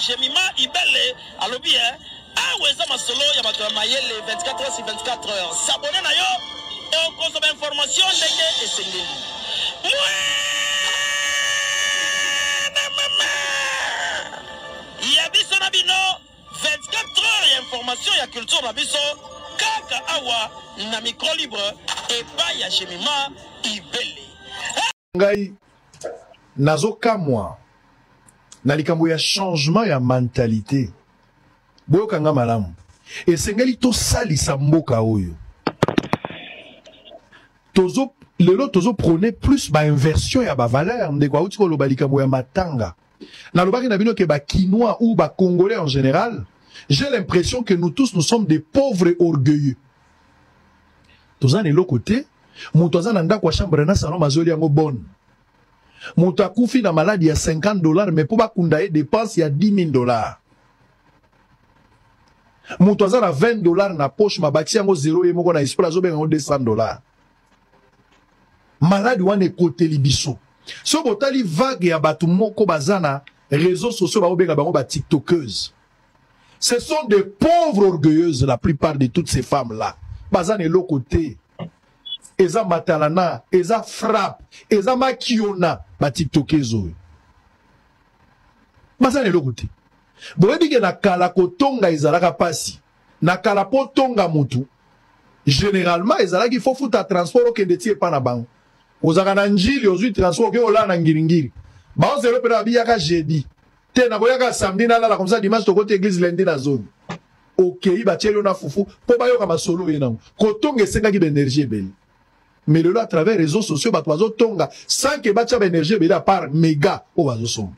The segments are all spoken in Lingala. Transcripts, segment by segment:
Jemima Ibele alobi aweza masolo ya bato ya mayele 24 heures sur 24 heures s'abonner na yo et consommer information ndenge esengeli ya biso na bino 24 heures ya information ya culture na biso kaka awa na micro libre et pas ya Jemima Ibele ngai nazoka moi na likambo ya changement ya mentalité boyoka nga malamu esengeli tosalisa mboka oyo lelo tozo prôner plus ba inversion ya ba valeur ndeko auti ko loba likambo ya matanga na lobaki na bino ke ba Kinois ou ba Congolais en général j'ai l'impression que nous tous nous sommes des pauvres orgueilleux toza ne côté mutu aza na ndako ya chambre na salon mazoli yango bonne mutu akufi na maladi ya $50 mais po bakunda ye dépense ya $10,000 mutu aza na $20 na poche mabakisi yango 0 ye moko na esprit azobenga yango $200 maladi wana ekoteli biso so botali vague ya bato moko baza na réseaux sociaux baobenga bango ba tiktokeuses ce sont des pauvres orgueilleuses la plupart de toutes ces femmes là baza ne côté eza matalana eza frappe eza makiona ba tiktokezo baza ne côté boyebi ke na kala kotonga ezalaka pasi na kala po tonga mutu généralement ezalaki faut futa transport okende tie pa na bango ozaka na njili ozwi transport ke ola na ngiringiri ba ozelo pe na biyaka jeudi te na boyaka samedi na la comme ça dimanche to côté église lundi na zone okay ba tielo na fufu po bayoka masolo ye nango kotonga esengaki ba énergie ebele mais lelo à travers réseaux sociaux bato bazotonga sans que batia ba énergie ebele à part méga o bazosomba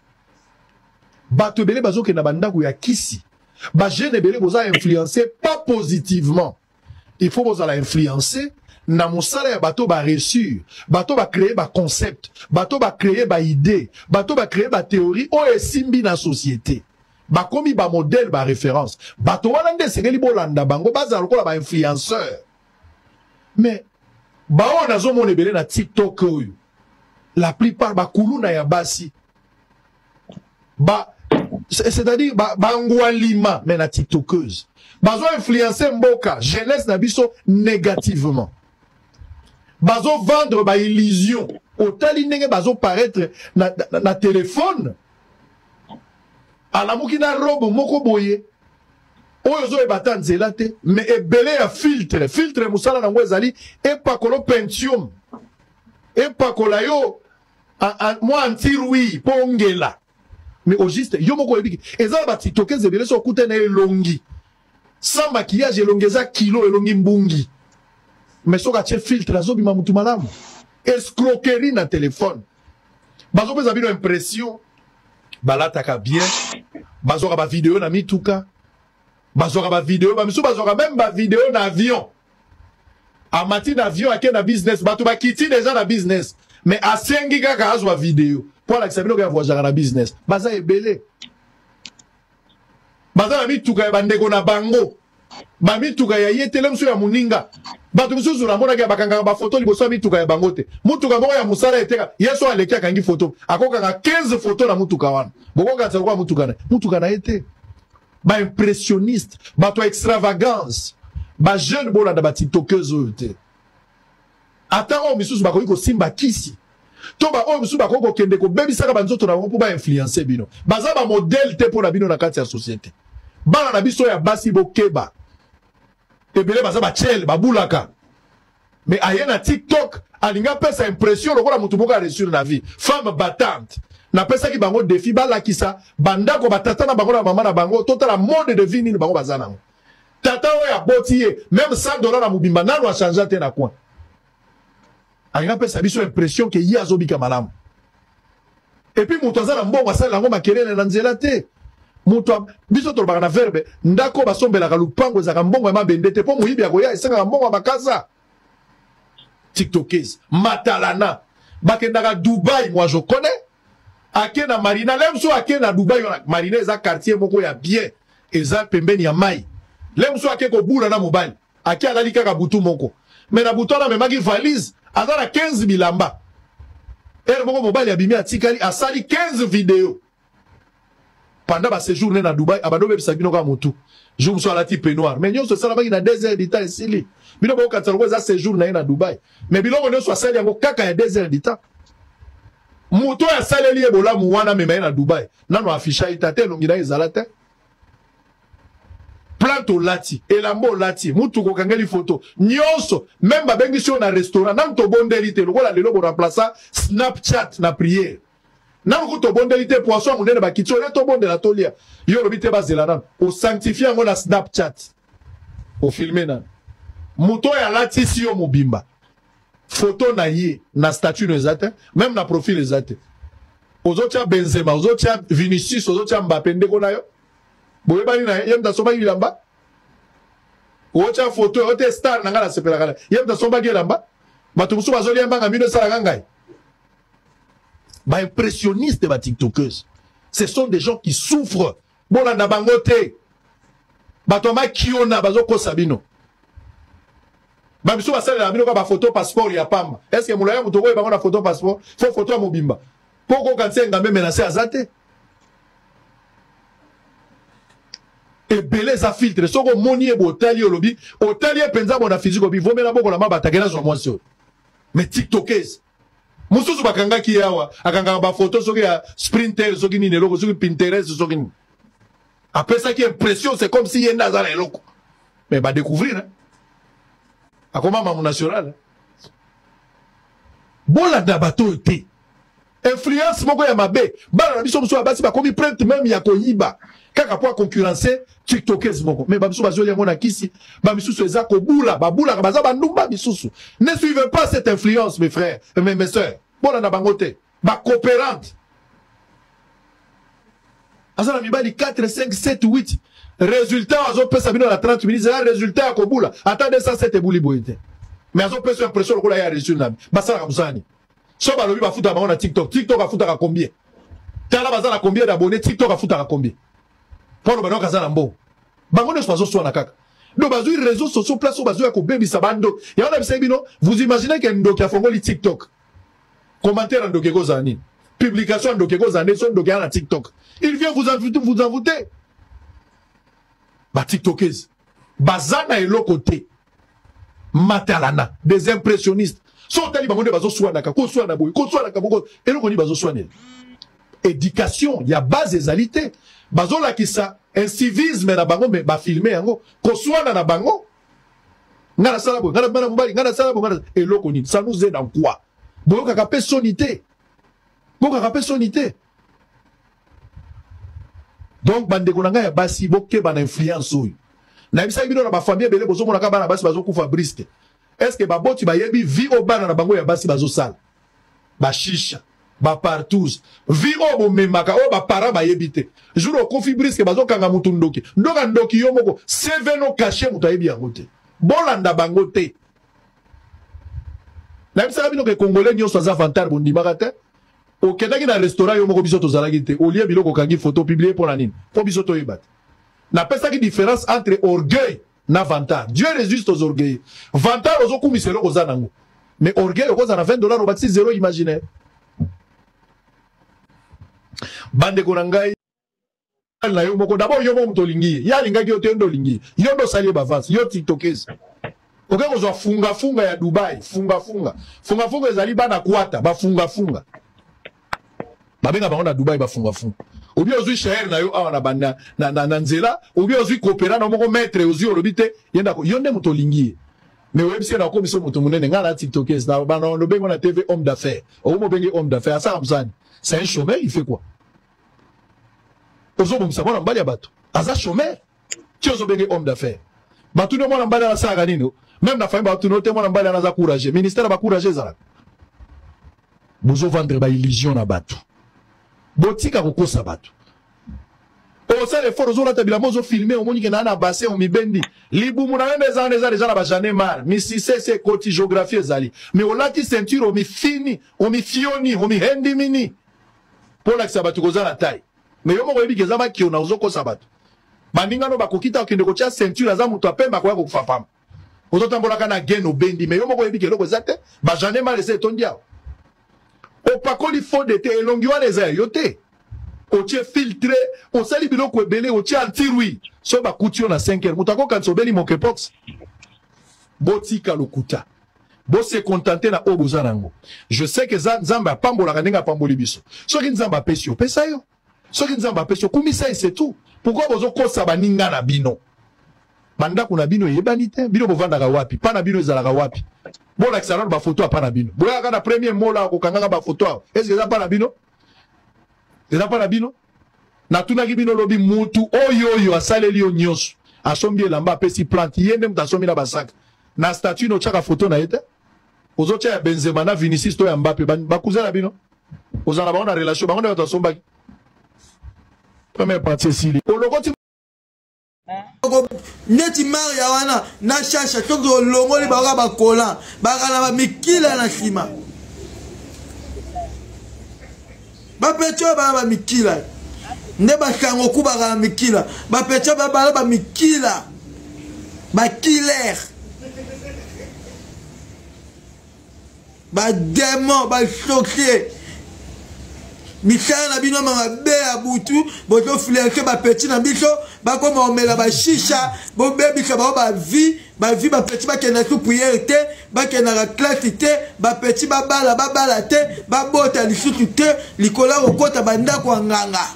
bato ebele bazokenda bandako ya kisi ba jeune ebele boza influencer pas positivement il faut bozala influencer na mosala ya bato ba réussir bato ba créer ba concept bato ba créer ba idée bato ba créer ba théorie o esimbi na société ba komi ba modèle ba référence bato wana nde sengeli bolanda bango bazala lokola ba influenceur mais ba on azo mona ebele na TikTok oyo la plupart ba kuluna ya basi ba c'est-à-dire bangwalima mais na tiktokeuse bazo influencer mboka jeunesse na biso négativement bazo vendre ba illusion otali ndenge bazo paraître na téléphone alamuki na robe moko boye oyo zo ebata nzela te mais ebele ya filtre musala nango ezali epakolo pentium epakola yo moi anti-rui pongela mais au juste yo moko ebiki ezala ba tiktokers ebele so kuta na elongi sans maquillage elongi eza kilo elongi mbungi mais so ka tie filtre azobima mutu malamu escroquerie na téléphone bazo pesa bino impression balataka bien bazo ka ba vidéo na mituka bazo ka ba vidéo ba miso bazo ka même ba vidéo na avion amati na avion ake na business bato ba kiti déjà na business mais asengi kaka azwa vidéo pour la sabino ka voyager na business baza ebele baza na mituka ya bandeko na bango ba mituka ya yetele mso ya muninga bato misusu na mona ka bakanga ba photo liboso mituka ya bango te mutuka moko ya musala eteka yeso aleki akangi photo akokanga 15 photo na mutuka wana bokoka tsa kwa mutuka na ete ba impressionniste bato extravagance ba jeune bola da ba tiktokeuse ote ata o misusu bakoki ko simba kisi to ba o misusu bakoko kende ko bebisaka banzoto na bango po ba influencer bino baza ba modèle te po na bino na kati ya société bana na biso ya basi bokeba ebele baza ba chel babulaka mais aye na TikTok alinga pesa impression lokola mutu moko a réussir na vie femme battante na pesa ki bango défi balakisa bandako batata na bango na mama na bango totala mode de vie nini bango baza nango tata oyo aboti ye même $100 na mobimba nano a changer te na coin alinga pesa biso impression ke ye azobika malamu et puis mutu aza na mbongo asala yango makelele na nzela te mutu biso tolobaka na verbe ndako basombelaka lupango ezaka mbongo ya mabende te po moyibi ya koya esengaka mbongo ya bakasa tiktokers matalana bakendaka Dubaï moi je connais ake na marina lemso ake na Dubaï marina eza quartier moko ya bien eza pembeni ya mai lemso ake kobula na mobali ake alali kaka butu moko mais na butu wana memaki valise aza na 15 bilamba ere moko mobali abimi atikali asali 15 vidéo pendant ba séjour na Dubaï abando be sabino ka motu jour so la type noir mais nyonso sala baki na 2 heures d'état esili bino ba ka tsalo za séjour na Dubaï mais biloko nyonso sala yango kaka ya 2 heures d'état moto ya saleli ebola mu wana mema na Dubaï nano afisha itate longi na ezalate planto lati elambo lati mutu ko kangeli photo nyonso même ba bengi so na restaurant nan to bondeli te lokola lelo bo remplacer Snapchat na prière nan ko to bondeli te poisson munene ba kitso to bondela to lia yo lobite ba zelana o sanctifier ngo na Snapchat o filmer na muto ya lati si yo mobimba photo na ye na statut no ezate même na profil ezate ozotia Benzema ozotia Vinicius ozotia Mbappé ndeko na yo boye bani na yemta soba ilamba ozotia photo ote star na ngala sepela kala yemta soba ilamba matumusu bazoli yamba ngambino sala ngai ba impressionniste ba tiktokers ce sont des gens qui souffrent bona na bangote batoma kiona bazoko sabino ba biso basala na bino ka ba photo passeport ya pamba est-ce que mulaya muto ko ba na photo passeport faut photo ya mobimba poko kansenga me menacer azate et belé za filtre soko moni e botali olobi otali e penza bona physique bi vomela boko na mabata na zo mwasio mais tiktokers mususu bakanga ki yawa akanga ba photo soki ya sprinter soki ni neloko soki Pinterest soki ni après ça qui impression c'est comme si yenda za eloko mais ba découvrir hein akoma mamu national bola da bato te influence moko ya mabe bana na biso muso basi ba komi print même ya koyiba kaka po concurrencer tiktokers moko mais ba biso bazoli yango na kisi ba misusu eza ko bula ba bula baza ba ndumba misusu ne suivez pas cette influence mes frères mes sœurs bola na bangote ba coopérante azana mibali 4 5 7 8 résultat azo pesa bino na 30 minutes ya résultat ya ko bula attendez ça cette bouli boite mais azo pesa impression lokola ya résultat basala kabusani so balobi bafuta bango na TikTok afuta combien tala bazala combien d'abonnés TikTok afuta combien pour bano kazana mbo bango ne sozo so na kaka do bazui réseaux sociaux place bazui ya ko bebisa bando ya ona bisebino vous imaginez que ndoki afongoli TikTok commentaire ndoki ko zani publication ndoki ko zani so ndoki na TikTok il vient vous inviter ba tiktokers bazana eloko te matalana des impressionnistes so tali bango de bazo swana ka ko swana boy ko swana ka boko eloko ni bazo swana éducation ya base ezalité bazo la kisa un civisme na bango me ba filmer yango ko swana na bango ngana sala boy ngana bana mobali ngana sala boy ngana eloko ni ça nous aide en quoi boyoka ka personnalité boyoka ka personnalité. Donc bande konanga ya basi boke bana influence oyo na bisa bino na ba famille belé bozo mona ka bana basi bazo kufa briste est-ce que ba boti ba yebi vie au bana na bango ya basi bazo sala ba shisha ba partous vie au bomemaka o ba para ba yebite jour au kofi briste bazo kanga mutu ndoki ndoki yo moko CV no caché mutu ayebi yango te bolanda bango te na bisa bino ke congolais nyonso za avantage bondimaka te au Québec dans restaurant yo moko biso tozalaki te au lieu biloko kangi photo publier pour la nine pour biso to yebat na pesa ki différence entre orgueil na vantage Dieu résiste aux orgueils vantage ozo kumiselo ko zanango mais orgueil ko zana $20 au bati zéro imaginaire bande konangai na yo moko d'abord yo moko tolingi ya lingaki yo tendo lingi yo ndo sali ba vance yo tiktokers oke ko zo funga ya Dubai funga ezali bana kwata ba funga babenga bango na Dubai bafunga obi ozui shahir na yo awa na banda na nzela obi ozui coopéra na moko maître ozui olobite yenda ko yonde moto lingi mais website na ko biso moto munene ngala tiktokers na bana no bengo na TV homme d'affaires o mo bengi homme d'affaires ça amzani c'est un chômeur il fait quoi ozo bomsa bona mbali ya bato aza chômeur ti ozo bengi homme d'affaires bato no mona mbali na saka nino même na famille bato no te mona mbali na za courage ministère ba courage zala bozo vendre ba illusion na bato botika kokosa bato osa le fort ozona tabila mozo filmer omoni ke na basé o mibendi libumu na neza déjà na ba jané mar mi c'est côté géographie ezali mais olati ceinture o mi fini o mi fioni o mi hendi mini pour la sabato koza na taille mais yo moko yebi ke zama ki ona ozoko sabato bandinga no bakokita okende ko tia ceinture za muto apemba ko kufa pam ozotambola kana geno bendi mais yo moko yebi ke loko zate ba jané mar ese tondia opakoli faux de te elongi wana eza yo te otie filtré osali biloko ebele otie anti-rui so bakuti yo na 5 heures moto akokanisa obeli monkeypox botika lokuta bo se contenter na oyo boza nango. Je sais que nzambe apambolaka ndenge apamboli biso soki nzambe apesi yo pesa yo soki nzambe apesi yo kumisa ye c'est tout. Pourquoi bozokosa baninga na bino bandako na bino eyebani te bino bovandaka wapi pa na bino ezalaka wapi bolakisa nano bafoto apa na bino boyaka na premier mola okokangaka bafoto awa est-ce que eza pa na bino eza pa na bino natunaki bino lobi mutu oyo asaleli yo nyonso asombi elamba apesi plante ye nde mutu asombi na basaka na statue notiaka foto na ye te ozotia ya Benzema na Vinicius to ya Mbappé bakuza na bino ozala bango na relation bango nde bato asombaki première partie esili olokoti neti Maria wana na shasha tozo longoli baka bakola baka na mikila na sima bapecho ba mikila nde bakango ku baka na mikila bapecho ba mikila ba killer ba démon ba choqué misala na bino mabe ya butu boto flerke ba petit na biso ba koma omela ba shisha bo bebisa ba vie ba petit ba kena tout prière te ba kena la classe te ba petit ba bala te ba bota lisutu te likola okota banda kwa nganga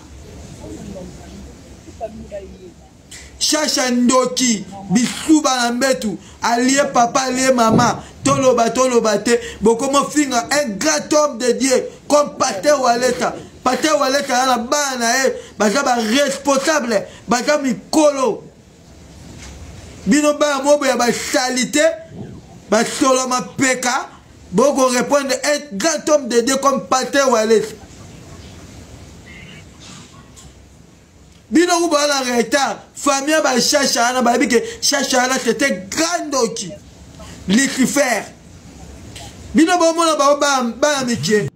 Chacha ndoki bisuba na mbetu allié papa allié maman toloba te bokomo finga un grand homme de Dieu comme Pater Waleta la bana baza ba responsable baza mikolo bino ba mobo ya ba salité ba solo ma peka boko répondre un grand homme de Dieu comme Pater Waleta bino kuba la retard famille ba chacha na ba bike chacha na c'était grandoki Lucifer bino ba mona ba mikie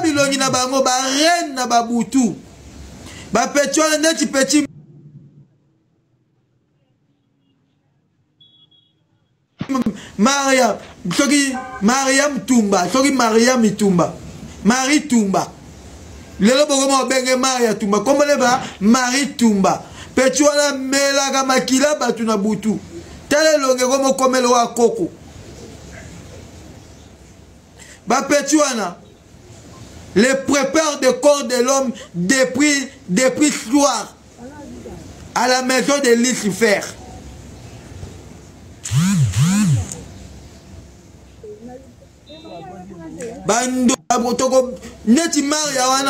bilongi na bango ba reine na ba butu ba petio neti petit Maria soki Mariam Tumba soki Mariam Tumba Marie Tumba lelo bokomo benge Maria Tumba kombo leba Marie Tumba petio na melaka makila batu na butu tele longe komo komelo wa koko ba petio na les prépare de corps de l'homme depuis soir à la maison de Lucifer. Bando abotoko neti Maria wana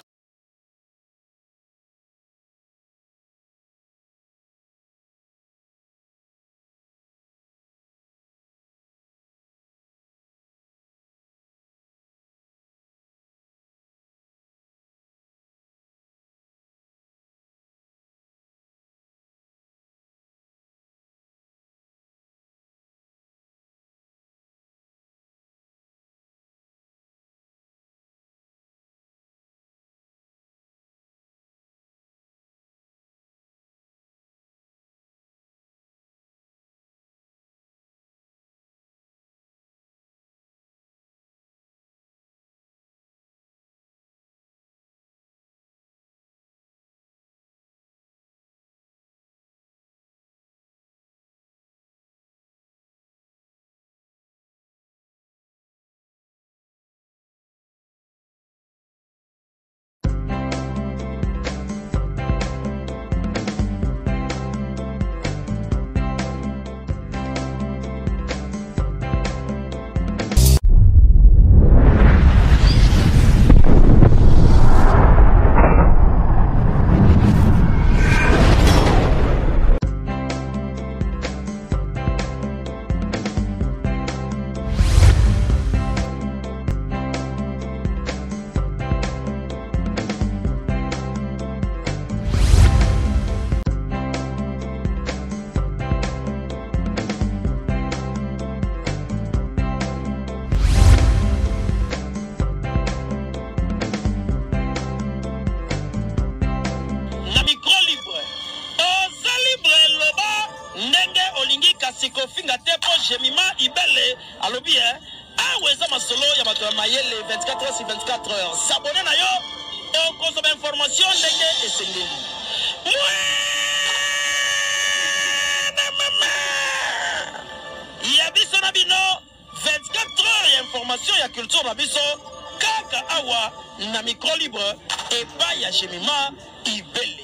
awa eza masolo ya bato ya mayele 24 heures sur 24 heures. S'abonner na yo et okozoma information ndenge esengeli. Ya biso na bino 24 heures ya information ya culture na biso kaka awa na micro libre epai ya Jemima Ibele.